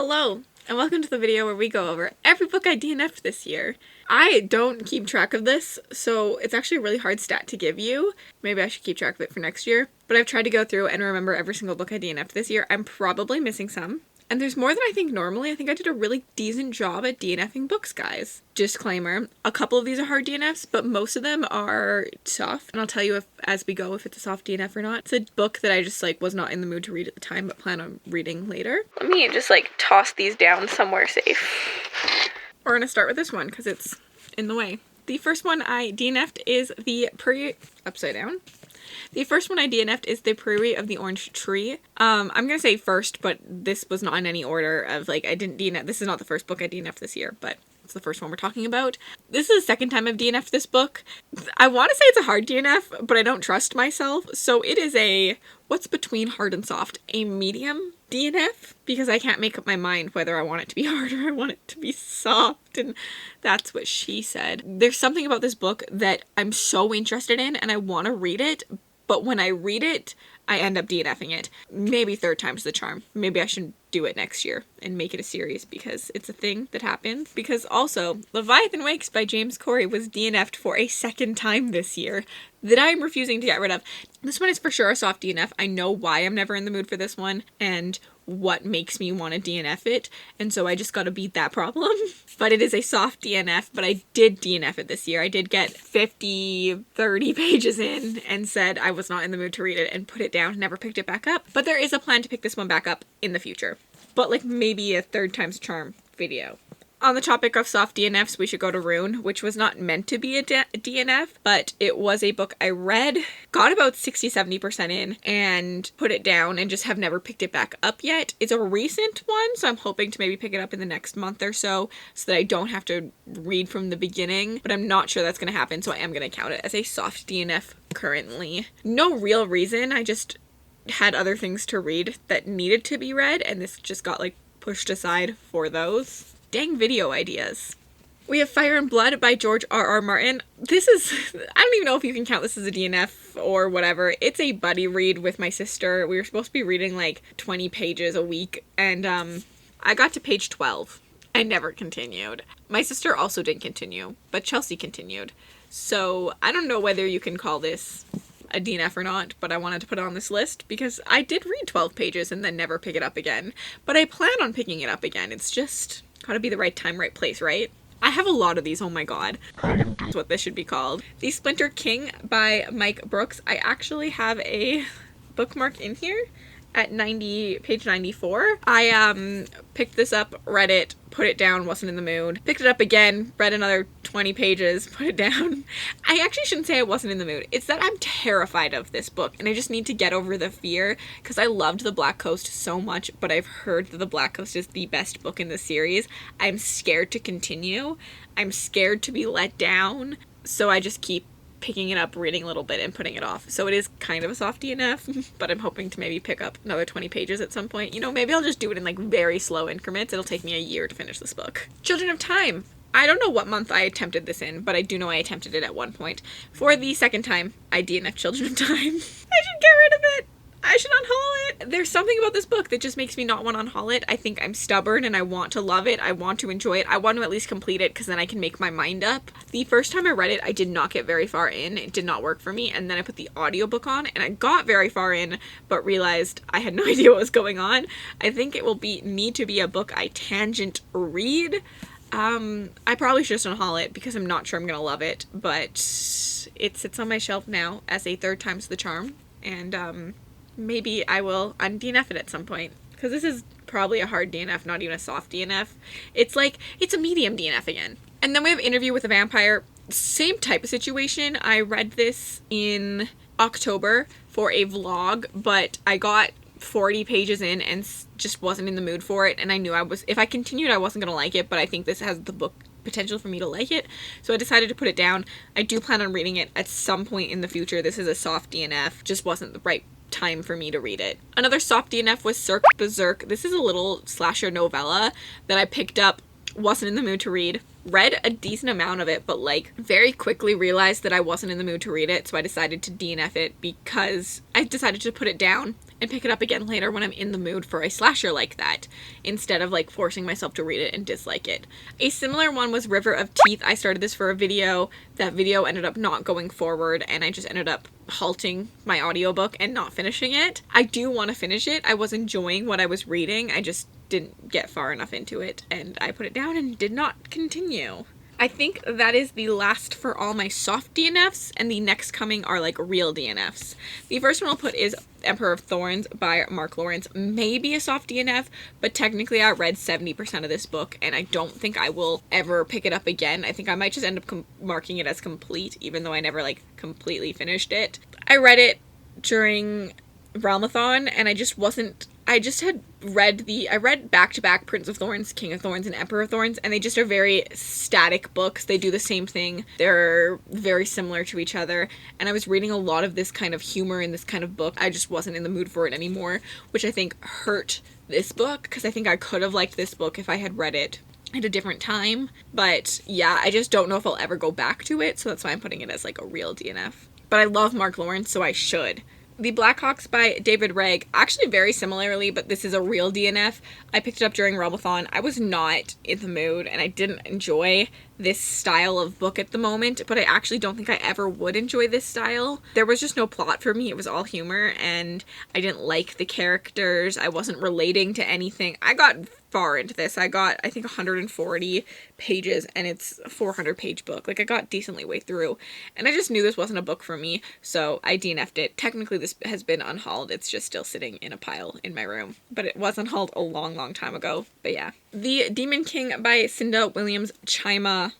Hello, and welcome to the video where we go over every book I DNF'd this year. I don't keep track of this, so it's actually a really hard stat to give you. Maybe I should keep track of it for next year. But I've tried to go through and remember every single book I DNF'd this year. I'm probably missing some. And there's more than I think normally. I think I did a really decent job at DNFing books, guys. Disclaimer, a couple of these are hard DNFs, but most of them are soft. And I'll tell you as we go if it's a soft DNF or not. It's a book that I just was not in the mood to read at the time, but plan on reading later. Let me just toss these down somewhere safe. We're gonna start with this one because it's in the way. The first one I DNF'd is the upside down. The first one I DNF'd is The Prairie of the Orange Tree. I'm gonna say first, but this was not in any order of I didn't DNF. This is not the first book I DNF'd this year, but it's the first one we're talking about. This is the second time I've DNF'd this book. I want to say it's a hard DNF, but I don't trust myself. So it is a, what's between hard and soft? A medium DNF, because I can't make up my mind whether I want it to be hard or I want it to be soft, and that's what she said. There's something about this book that I'm so interested in and I want to read it, but when I read it, I end up DNFing it. Maybe third time's the charm. Maybe I should do it next year and make it a series because it's a thing that happens. Because also, Leviathan Wakes by James Corey was DNF'd for a second time this year that I'm refusing to get rid of. This one is for sure a soft DNF. I know why I'm never in the mood for this one and what makes me want to DNF it, and so I just gotta beat that problem. But it is a soft DNF, but I did DNF it this year. I did get 30 pages in and said I was not in the mood to read it and put it down, never picked it back up. But there is a plan to pick this one back up in the future. But maybe a third time's charm video. On the topic of soft DNFs, we should go to Rune, which was not meant to be a DNF, but it was a book I read, got about 60-70% in, and put it down and just have never picked it back up yet. It's a recent one, so I'm hoping to maybe pick it up in the next month or so that I don't have to read from the beginning, but I'm not sure that's going to happen, so I am going to count it as a soft DNF currently. No real reason, I just had other things to read that needed to be read, and this just got pushed aside for those. Dang video ideas. We have Fire and Blood by George R.R. Martin. This is, I don't even know if you can count this as a DNF or whatever. It's a buddy read with my sister. We were supposed to be reading 20 pages a week, and I got to page 12 and never continued. My sister also didn't continue, but Chelsea continued. So I don't know whether you can call this a DNF or not, but I wanted to put it on this list because I did read 12 pages and then never pick it up again. But I plan on picking it up again. It's just gotta be the right time, right place, right? I have a lot of these, oh my god. That's what this should be called. The Splinter King by Mike Brooks. I actually have a bookmark in here at page 94. I picked this up, read it, put it down, wasn't in the mood. Picked it up again, read another 20 pages, put it down. I actually shouldn't say I wasn't in the mood. It's that I'm terrified of this book and I just need to get over the fear because I loved The Black Coast so much, but I've heard that The Black Coast is the best book in the series. I'm scared to continue. I'm scared to be let down. So I just keep picking it up, reading a little bit, and putting it off. So it is kind of a soft DNF, but I'm hoping to maybe pick up another 20 pages at some point. You know, maybe I'll just do it in very slow increments. It'll take me a year to finish this book. Children of Time. I don't know what month I attempted this in, but I do know I attempted it at one point. For the second time, I DNF'd Children of Time. I should get rid of it. I should unhaul it. There's something about this book that just makes me not want to unhaul it. I think I'm stubborn and I want to love it. I want to enjoy it. I want to at least complete it because then I can make my mind up. The first time I read it, I did not get very far in. It did not work for me. And then I put the audiobook on and I got very far in, but realized I had no idea what was going on. I think it will need to be a book I tangent read. I probably should just unhaul it because I'm not sure I'm going to love it, but it sits on my shelf now as a third time's the charm. And, maybe I will DNF it at some point, because this is probably a hard DNF, not even a soft DNF. It's it's a medium DNF again. And then we have Interview with a Vampire. Same type of situation. I read this in October for a vlog, but I got 40 pages in and just wasn't in the mood for it, and I knew if I continued I wasn't gonna like it, but I think this has the book potential for me to like it, so I decided to put it down. I do plan on reading it at some point in the future. This is a soft DNF, just wasn't the right time for me to read it. Another soft DNF was Cirque Berserk. This is a little slasher novella that I picked up, wasn't in the mood to read, read a decent amount of it, but very quickly realized that I wasn't in the mood to read it, so I decided to DNF it because I decided to put it down and pick it up again later when I'm in the mood for a slasher like that, instead of like forcing myself to read it and dislike it. A similar one was River of Teeth. I started this for a video. That video ended up not going forward, and I just ended up halting my audiobook and not finishing it. I do want to finish it. I was enjoying what I was reading. I just didn't get far enough into it, and I put it down and did not continue. I think that is the last for all my soft DNFs, and the next coming are like real DNFs. The first one I'll put is Emperor of Thorns by Mark Lawrence. Maybe a soft DNF, but technically I read 70% of this book, and I don't think I will ever pick it up again. I think I might just end up marking it as complete, even though I never like completely finished it. I read it during Realmathon, and I read back-to-back Prince of Thorns, King of Thorns, and Emperor of Thorns, and they just are very static books. They do the same thing. They're very similar to each other, and I was reading a lot of this kind of humor in this kind of book. I just wasn't in the mood for it anymore, which I think hurt this book, because I think I could have liked this book if I had read it at a different time. But yeah, I just don't know if I'll ever go back to it, so that's why I'm putting it as like a real DNF. But I love Mark Lawrence, so I should. The Blackhawks by David Ragg, actually very similarly, but this is a real DNF. I picked it up during Realmathon. I was not in the mood, and I didn't enjoy this style of book at the moment, but I actually don't think I ever would enjoy this style. There was just no plot for me. It was all humor, and I didn't like the characters. I wasn't relating to anything. I got far into this. I got, I think, 140 pages, and it's a 400-page book. Like, I got decently way through, and I just knew this wasn't a book for me, so I DNF'd it. Technically, this has been unhauled. It's just still sitting in a pile in my room, but it was unhauled a long, long time ago. But yeah. The Demon King by Cinda Williams Chima.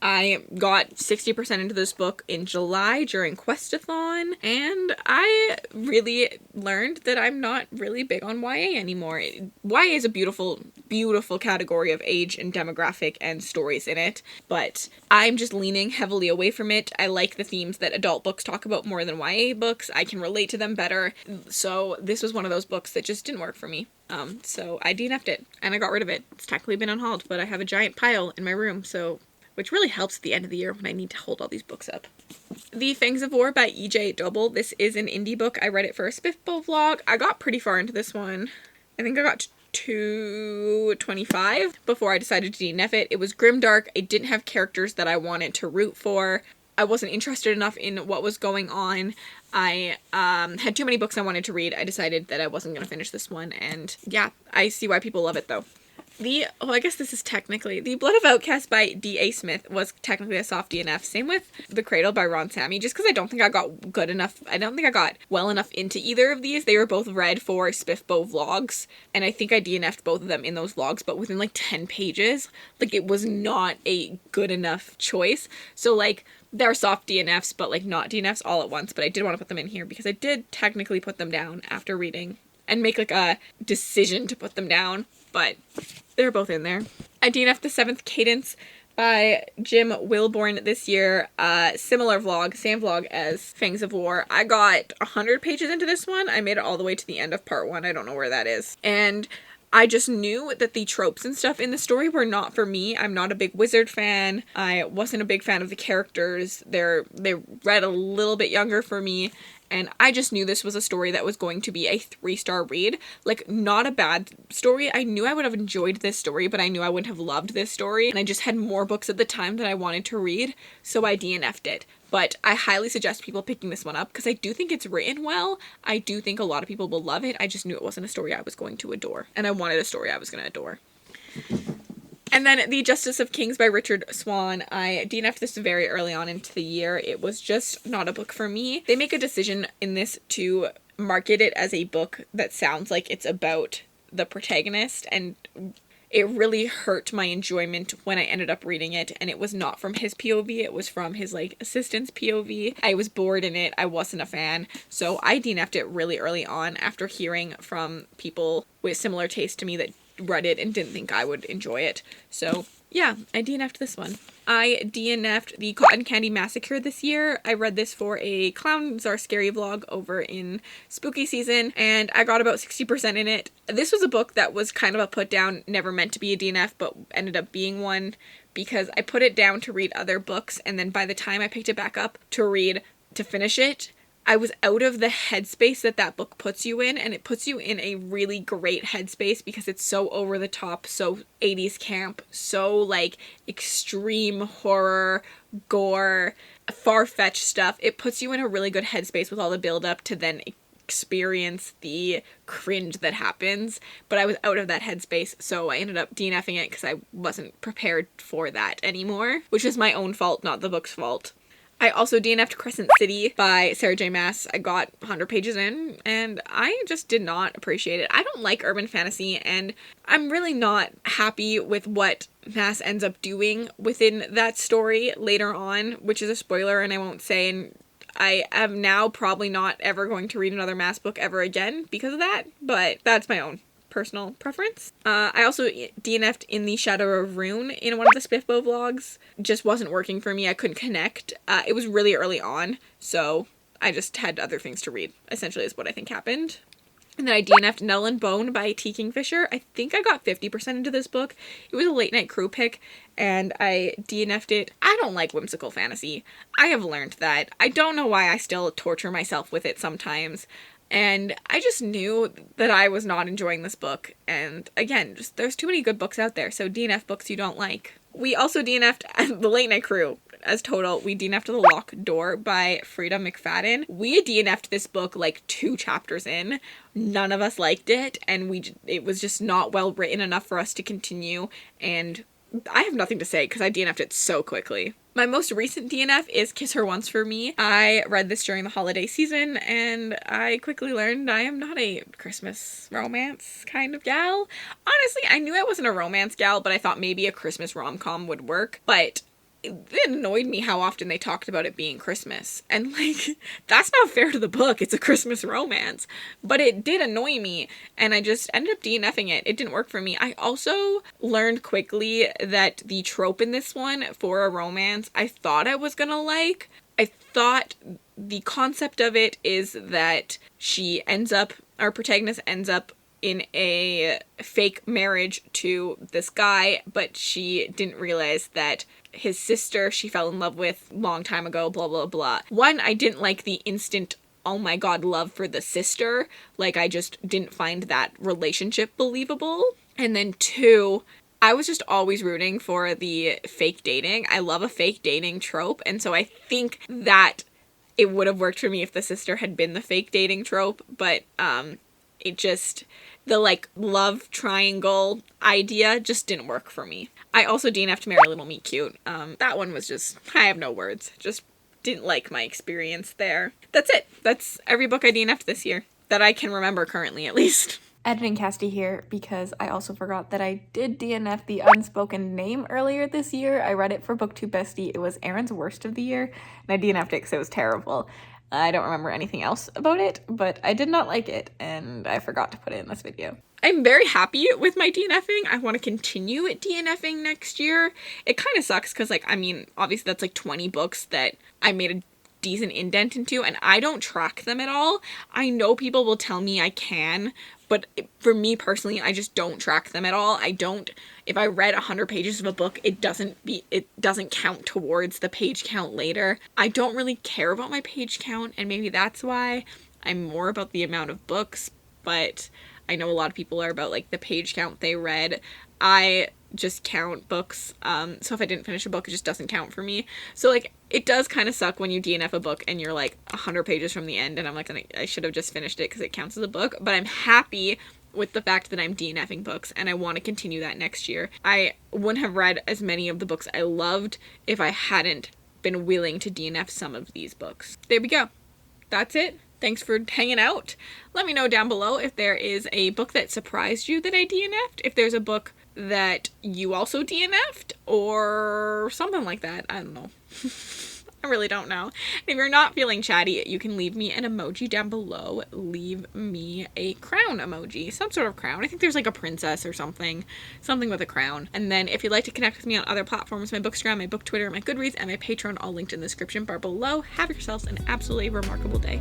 I got 60% into this book in July during Questathon, and I really learned that I'm not really big on YA anymore. YA is a beautiful, beautiful category of age and demographic and stories in it, but I'm just leaning heavily away from it. I like the themes that adult books talk about more than YA books. I can relate to them better, so this was one of those books that just didn't work for me. So I DNF'd it, and I got rid of it. It's technically been unhauled, but I have a giant pile in my room, so... which really helps at the end of the year when I need to hold all these books up. The Fangs of War by E.J. Doble. This is an indie book. I read it for a SPFBO vlog. I got pretty far into this one. I think I got to 225 before I decided to DNF it. It was grimdark. It didn't have characters that I wanted to root for. I wasn't interested enough in what was going on. I had too many books I wanted to read. I decided that I wasn't going to finish this one, and yeah, I see why people love it though. I guess this is technically, The Blood of Outcast by D.A. Smith was technically a soft DNF. Same with The Cradle by Ron Sammy, just because I don't think I got good enough, I don't think I got well enough into either of these. They were both read for SPFBO vlogs, and I think I DNF'd both of them in those vlogs, but within like 10 pages. Like, it was not a good enough choice. So like, they're soft DNFs, but like not DNFs all at once, but I did want to put them in here because I did technically put them down after reading and make like a decision to put them down, but they're both in there. I DNF'd The Seventh Cadence by Jim Wilborn this year. Similar vlog, same vlog as Fangs of War. I got 100 pages into this one. I made it all the way to the end of part 1. I don't know where that is. And I just knew that the tropes and stuff in the story were not for me. I'm not a big wizard fan. I wasn't a big fan of the characters. They read a little bit younger for me. And I just knew this was a story that was going to be a 3-star read. Like, not a bad story. I knew I would have enjoyed this story, but I knew I wouldn't have loved this story. And I just had more books at the time that I wanted to read, so I DNF'd it. But I highly suggest people picking this one up, because I do think it's written well. I do think a lot of people will love it. I just knew it wasn't a story I was going to adore. And I wanted a story I was going to adore. And then The Justice of Kings by Richard Swan. I DNF'd this very early on into the year. It was just not a book for me. They make a decision in this to market it as a book that sounds like it's about the protagonist, and it really hurt my enjoyment when I ended up reading it, and it was not from his POV, it was from his like assistant's POV. I was bored in it. I wasn't a fan, so I DNF'd it really early on after hearing from people with similar taste to me that read it and didn't think I would enjoy it. So yeah, I DNF'd this one. I DNF'd The Cotton Candy Massacre this year. I read this for a Clowns Are Scary vlog over in spooky season, and I got about 60% in it. This was a book that was kind of a put down, never meant to be a DNF, but ended up being one because I put it down to read other books, and then by the time I picked it back up to read, to finish it, I was out of the headspace that book puts you in, and it puts you in a really great headspace because it's so over the top, so 80s camp, so like extreme horror, gore, far-fetched stuff. It puts you in a really good headspace with all the build-up to then experience the cringe that happens, but I was out of that headspace, so I ended up DNFing it because I wasn't prepared for that anymore, which is my own fault, not the book's fault. I also DNF'd Crescent City by Sarah J. Maas. I got 100 pages in, and I just did not appreciate it. I don't like urban fantasy, and I'm really not happy with what Maas ends up doing within that story later on, which is a spoiler, and I won't say, and I am now probably not ever going to read another Maas book ever again because of that, but that's my own personal preference. I also DNF'd In the Shadow of Rune in one of the SPFBO vlogs. Just wasn't working for me. I couldn't connect. It was really early on, so I just had other things to read, essentially is what I think happened. And then I DNF'd Null and Bone by T. Kingfisher. I think I got 50% into this book. It was a late night crew pick, and I DNF'd it. I don't like whimsical fantasy. I have learned that. I don't know why I still torture myself with it sometimes. And I just knew that I was not enjoying this book. And again, just there's too many good books out there, so DNF books you don't like. We also DNF'd The Late Night Crew. As total, we DNF'd The Locked Door by Frida McFadden. We DNF'd this book like 2 chapters in. None of us liked it, and it was just not well written enough for us to continue, and I have nothing to say because I DNF'd it so quickly. My most recent DNF is Kiss Her Once for Me. I read this during the holiday season, and I quickly learned I am not a Christmas romance kind of gal. Honestly, I knew I wasn't a romance gal, but I thought maybe a Christmas rom-com would work, but it annoyed me how often they talked about it being Christmas. And, like, that's not fair to the book. It's a Christmas romance. But it did annoy me, and I just ended up DNFing it. It didn't work for me. I also learned quickly that the trope in this one for a romance I thought I was gonna like. I thought the concept of it is that our protagonist ends up in a fake marriage to this guy, but she didn't realize that his sister she fell in love with long time ago, blah, blah, blah. One, I didn't like the instant, oh my god, love for the sister. Like, I just didn't find that relationship believable. And then 2, I was just always rooting for the fake dating. I love a fake dating trope, and so I think that it would have worked for me if the sister had been the fake dating trope, but it just, the like love triangle idea just didn't work for me. I also DNF'd Merry Little Meet Cute. That one was just, I have no words. Just didn't like my experience there. That's it. That's every book I DNF'd this year. That I can remember currently, at least. Editing Cassidy here because I also forgot that I did DNF The Unspoken Name earlier this year. I read it for BookTube Bestie. It was Aaron's worst of the year, and I DNF'd it because it was terrible. I don't remember anything else about it, but I did not like it, and I forgot to put it in this video. I'm very happy with my DNFing. I want to continue at DNFing next year. It kind of sucks because, like, I mean, obviously that's like 20 books that I made a decent indent into, and I don't track them at all. I know people will tell me I can, but for me personally, I just don't track them at all. If I read 100 pages of a book, it doesn't count towards the page count later. I don't really care about my page count, and maybe that's why I'm more about the amount of books, but I know a lot of people are about, like, the page count they read. I just count books, so if I didn't finish a book, it just doesn't count for me. So, like, it does kind of suck when you DNF a book and you're, like, 100 pages from the end, and I'm like, I should have just finished it because it counts as a book, but I'm happy with the fact that I'm DNFing books, and I want to continue that next year. I wouldn't have read as many of the books I loved if I hadn't been willing to DNF some of these books. There we go. That's it. Thanks for hanging out. Let me know down below if there is a book that surprised you that I DNF'd, if there's a book that you also DNF'd, or something like that. I don't know. I really don't know. And if you're not feeling chatty, you can leave me an emoji down below. Leave me a crown emoji. Some sort of crown. I think there's like a princess or something. Something with a crown. And then if you'd like to connect with me on other platforms, my Bookstagram, my Book Twitter, my Goodreads, and my Patreon, all linked in the description bar below. Have yourselves an absolutely remarkable day.